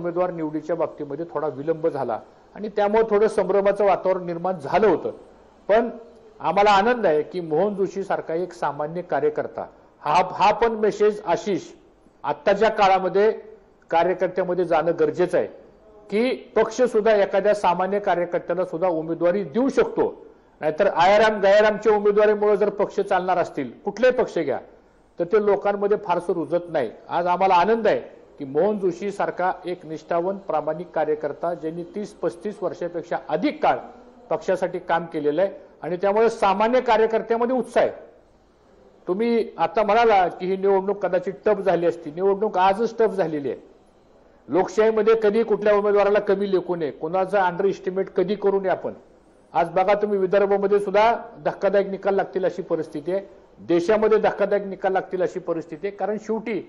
उमेदवार निवडीच्या बाबतीमध्ये थोडा विलंब झाला आणि त्यामुळे थोडं संभ्रमाचं वातावरण निर्माण झालं होतं। पण आम्हाला आनंद आहे की मोहन जोशी सारखा एक सामान्य कार्यकर्ता हा पण मेसेज आशिष आत्ताच्या काळामध्ये कार्यकर्त्यामध्ये जाणं गरजेचं आहे की पक्ष सुद्धा एखाद्या सामान्य कार्यकर्त्याला सुद्धा उमेदवारी देऊ शकतो। नाहीतर आयाराम गयारामच्या उमेदवारीमुळे जर पक्ष चालणार असतील, कुठलेही पक्ष घ्या, तर ते लोकांमध्ये फारसं रुजत नाही। आज आम्हाला आनंद आहे की मोहन जोशी सारखा एक निष्ठावंत प्रामाणिक कार्यकर्ता ज्यांनी 30-35 वर्षापेक्षा अधिक काळ पक्षासाठी काम केलेलं आहे आणि त्यामुळे सामान्य कार्यकर्त्यामध्ये उत्साह आहे। तुम्ही आता म्हणाला की ही निवडणूक कदाचित टफ झाली असती, निवडणूक आजच टफ झालेली आहे। लोकशाहीमध्ये कधी कुठल्या उमेदवाराला कमी लेखू नये, कोणाचा अंडर एस्टिमेट कधी करू नये आपण। आज बघा तुम्ही विदर्भामध्ये सुद्धा धक्कादायक निकाल लागतील अशी परिस्थिती आहे, देशामध्ये धक्कादायक निकाल लागतील अशी परिस्थिती आहे। कारण शेवटी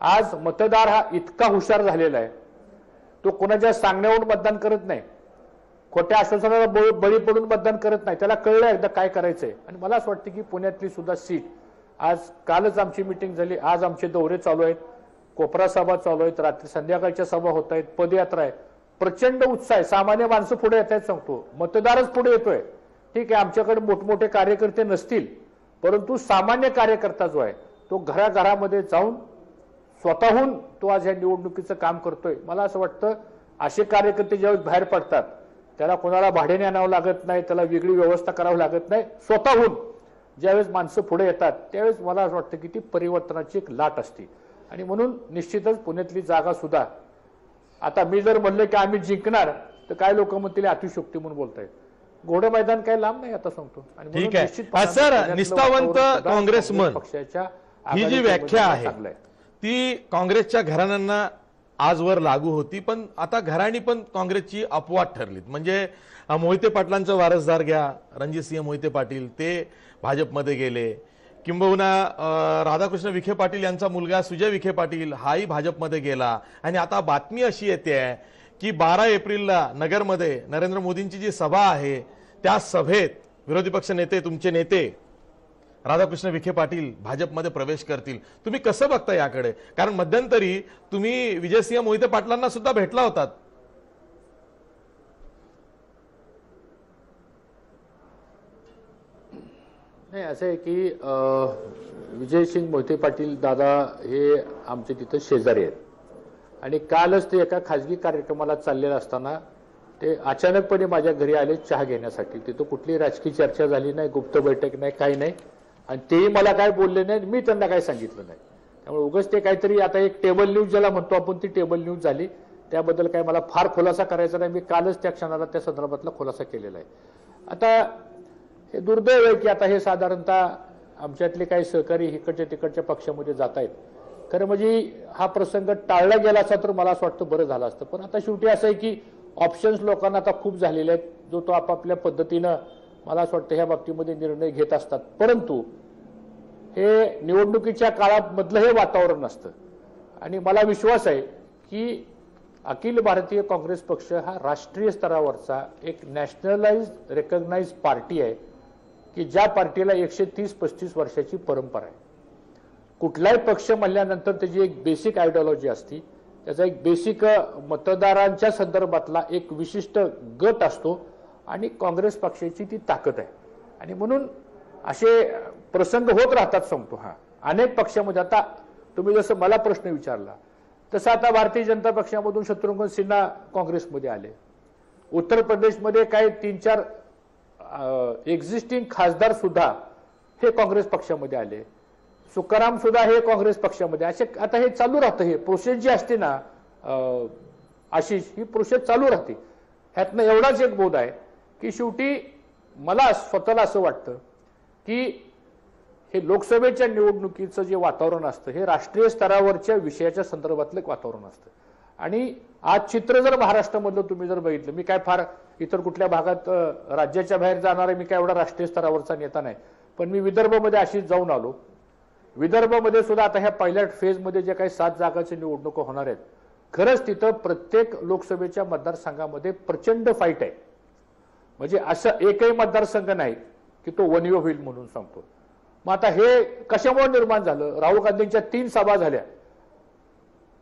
आज मतदार हा इतका हुशार झालेला आहे, तो कोणाच्या सांगण्यावरून मतदान करत नाही, खोट्या आश्वासनाला बळी पडून मतदान करत नाही, त्याला कळलं एकदा काय करायचंय। आणि मला असं वाटतं की पुण्यातली सुद्धा सीट, आज कालच आमची मीटिंग झाली, आज आमचे दौरे चालू आहेत, कोपरा सभा चालू आहेत, रात्री संध्याकाळच्या सभा होत आहेत, पदयात्रा आहे, प्रचंड उत्साह आहे। सामान्य माणसं पुढे येत आहेत, सांगतो मतदारच पुढे येतोय। ठीक आहे, आमच्याकडे मोठमोठे कार्यकर्ते नसतील, परंतु सामान्य कार्यकर्ता जो आहे तो घराघरामध्ये जाऊन स्वतःहून तो आज या निवडणुकीचं काम करतोय। मला असं वाटतं असे कार्यकर्ते ज्यावेळेस बाहेर पडतात त्याला कोणाला भाड्याने आणावं लागत नाही, त्याला वेगळी व्यवस्था करावी लागत नाही, स्वतःहून ज्यावेळेस माणसं पुढे येतात त्यावेळेस मला असं वाटतं की ती परिवर्तनाची एक लाट असते। आणि म्हणून निश्चितच पुण्यातली जागा सुद्धा, आता मी जर म्हणलं की आम्ही जिंकणार तर काय लोक म्हणतील अतिशयोक्ती म्हणून बोलतायत, घोडं मैदान काय लांब नाही आता सांगतो। आणि ठीक आहे सर, निष्ठावंत काँग्रेसमन पक्षाच्या ही जी व्याख्या आहे ती काँग्रेसच्या घराण्यांना आजवर लागू होती, पण आता घराणी पण काँग्रेसची अपवाद ठरलीत। म्हणजे मोहिते पाटलांचा वारसदार घ्या, रणजितसिंह मोहिते पाटील, ते भाजपमध्ये गेले, किंबहुना राधाकृष्ण विखे पाटील यांचा मुलगा सुजय विखे पाटील हाही भाजपमध्ये गेला। आणि आता बातमी अशी येते की 12 एप्रिलला नगरमध्ये नरेंद्र मोदींची जी सभा आहे त्या सभेत विरोधी पक्ष नेते, तुमचे नेते राधाकृष्ण विखे पाटील भाजपमध्ये प्रवेश करतील। तुम्ही कसं बघता याकडे? कारण मध्यंतरी तुम्ही विजयसिंह मोहिते पाटलांना सुद्धा भेटला होतात। नाही, असं आहे की विजयसिंह मोहिते पाटील दादा हे आमचे तिथं शेजारी आहेत आणि कालच ते एका खाजगी कार्यक्रमाला चाललेला असताना ते अचानकपणे माझ्या घरी आले चहा घेण्यासाठी। तिथं कुठली राजकीय चर्चा झाली नाही, गुप्त बैठक नाही, काही नाही, आणि तेही मला काय बोलले नाही, मी त्यांना काही सांगितलं नाही। त्यामुळे उगाच ते काहीतरी आता एक टेबल न्यूज ज्याला म्हणतो आपण, ती टेबल न्यूज झाली, त्याबद्दल काय मला फार खुलासा करायचा नाही। मी कालच त्या क्षणाला त्या संदर्भातला खुलासा केलेला आहे। आता हे दुर्दैव आहे की आता हे साधारणतः आमच्यातले काही सहकारी इकडच्या तिकडच्या पक्षामध्ये जात आहेत। खरं म्हणजे हा प्रसंग टाळला गेला असता तर मला असं वाटतं बरं झालं असतं, पण आता शेवटी असं आहे की ऑप्शन्स लोकांना आता खूप झालेले आहेत, जो तो आपापल्या पद्धतीनं मला असं वाटतं ह्या बाबतीमध्ये निर्णय घेत असतात। परंतु हे निवडणुकीच्या काळामधलं हे वातावरण असतं आणि मला विश्वास आहे की अखिल भारतीय काँग्रेस पक्ष हा राष्ट्रीय स्तरावरचा एक नॅशनलाइज रेकग्नाइज पार्टी आहे की ज्या पार्टीला 130-35 वर्षाची परंपरा आहे। कुठलाही पक्ष म्हणल्यानंतर त्याची एक बेसिक आयडिओलॉजी असते, त्याचा एक बेसिक मतदारांच्या संदर्भातला एक विशिष्ट गट असतो आणि काँग्रेस पक्षाची ती ताकद आहे। आणि म्हणून असे प्रसंग होत राहतात, सांगतो हा अनेक पक्षामध्ये। आता तुम्ही जसं मला प्रश्न विचारला तसं आता भारतीय जनता पक्षामधून शत्रुघ्न सिन्हा काँग्रेसमध्ये आले, उत्तर प्रदेशमध्ये काही 3-4 एक्झिस्टिंग खासदार सुद्धा हे काँग्रेस पक्षामध्ये आले, सुकाराम सुद्धा हे काँग्रेस पक्षामध्ये। असे आता हे चालू राहतं, हे प्रोसेस जी असते ना आशिष, ही प्रोसेस चालू राहते। ह्यातनं एवढाच एक बोध आहे की शेवटी मला स्वतःला असं वाटतं की हे लोकसभेच्या निवडणुकीचं जे वातावरण असतं हे राष्ट्रीय स्तरावरच्या विषयाच्या संदर्भातलं एक वातावरण असतं। आणि आज चित्र जर महाराष्ट्रामधलं तुम्ही जर बघितलं, मी काय फार इतर कुठल्या भागात राज्याच्या बाहेर जाणार आहे, मी काय एवढा राष्ट्रीय स्तरावरचा नेता नाही, पण मी विदर्भामध्ये अशीच जाऊन आलो। विदर्भामध्ये सुद्धा आता ह्या पहिल्या फेजमध्ये जे काही 7 जागांची निवडणुका होणार आहेत, खरंच तिथं प्रत्येक लोकसभेच्या मतदारसंघामध्ये प्रचंड फाईट आहे। म्हणजे असं एकही मतदारसंघ नाही की तो वनवे होईल म्हणून सांगतो। मग आता हे कशामुळे निर्माण झालं? राहुल गांधींच्या 3 सभा झाल्या,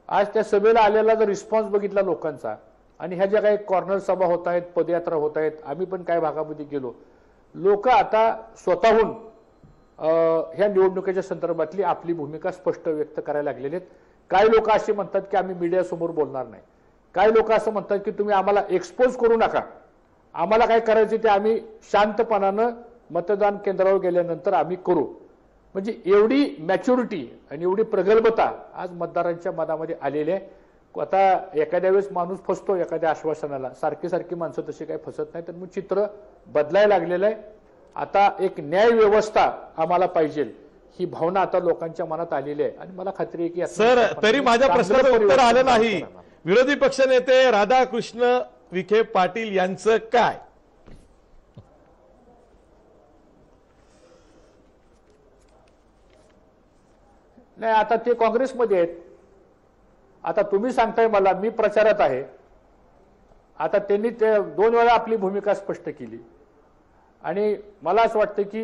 आज त्या सभेला आलेला जर रिस्पॉन्स बघितला लोकांचा आणि ह्या ज्या काही कॉर्नर सभा होत आहेत, पदयात्रा होत आहेत, आम्ही पण काही भागामध्ये गेलो, लोक आता स्वतःहून ह्या निवडणुकीच्या संदर्भातली आपली भूमिका स्पष्ट व्यक्त करायला लागलेले आहेत. काही लोक असे म्हणतात की आम्ही मीडियासमोर बोलणार नाही, काही लोक असं म्हणतात की तुम्ही आम्हाला एक्सपोज करू नका, आम्हाला काय करायचं ते आम्ही शांतपणानं मतदान केंद्रावर गेल्यानंतर आम्ही करू. म्हणजे एवढी मॅच्युरिटी आणि एवढी प्रगल्भता आज मतदारांच्या मनामध्ये आलेली आहे. आता एखाद्या वेळेस माणूस फसतो एखाद्या आश्वासनाला, सारखी सारखी माणसं तशी काही फसत नाही, तर मग चित्र बदलायला लागलेलं आहे. आता एक न्याय व्यवस्था आम्हाला पाहिजे ही भावना आता लोकांच्या मनात आलेली आहे आणि मला खात्री आहे की सर तरी माझ्या प्रश्नाचं उत्तर आलं नाही. विरोधी पक्षनेते राधाकृष्ण विखे पाटील यांचं काय? नाही, आता ते काँग्रेसमध्ये आहेत. आता तुम्ही सांगताय मला, मी प्रचारात आहे. आता त्यांनी ते 2 वेळा आपली भूमिका स्पष्ट केली आणि मला असं वाटतं की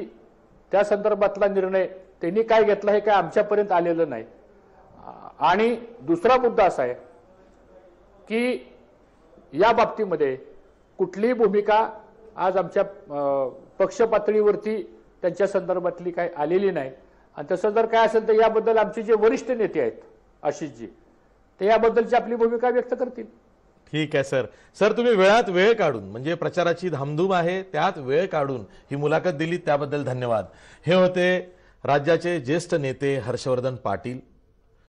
त्या संदर्भातला निर्णय त्यांनी काय घेतला हे काय आमच्यापर्यंत आलेलं नाही. आणि दुसरा मुद्दा असा आहे की या बाबतीमध्ये कुठलीही भूमिका आज आमच्या पक्ष पातळीवरती त्यांच्या संदर्भातली काय आलेली नाही. आणि तसं जर काय असेल तर याबद्दल आमचे जे वरिष्ठ नेते आहेत आशिषजी, ते याबद्दलची आपली भूमिका व्यक्त करतील. ठीक आहे सर. सर तुम्ही वेळात वेळ काढून, म्हणजे प्रचाराची धामधूम आहे त्यात वेळ काढून ही मुलाखत दिली त्याबद्दल धन्यवाद. हे होते राज्याचे ज्येष्ठ नेते हर्षवर्धन पाटील.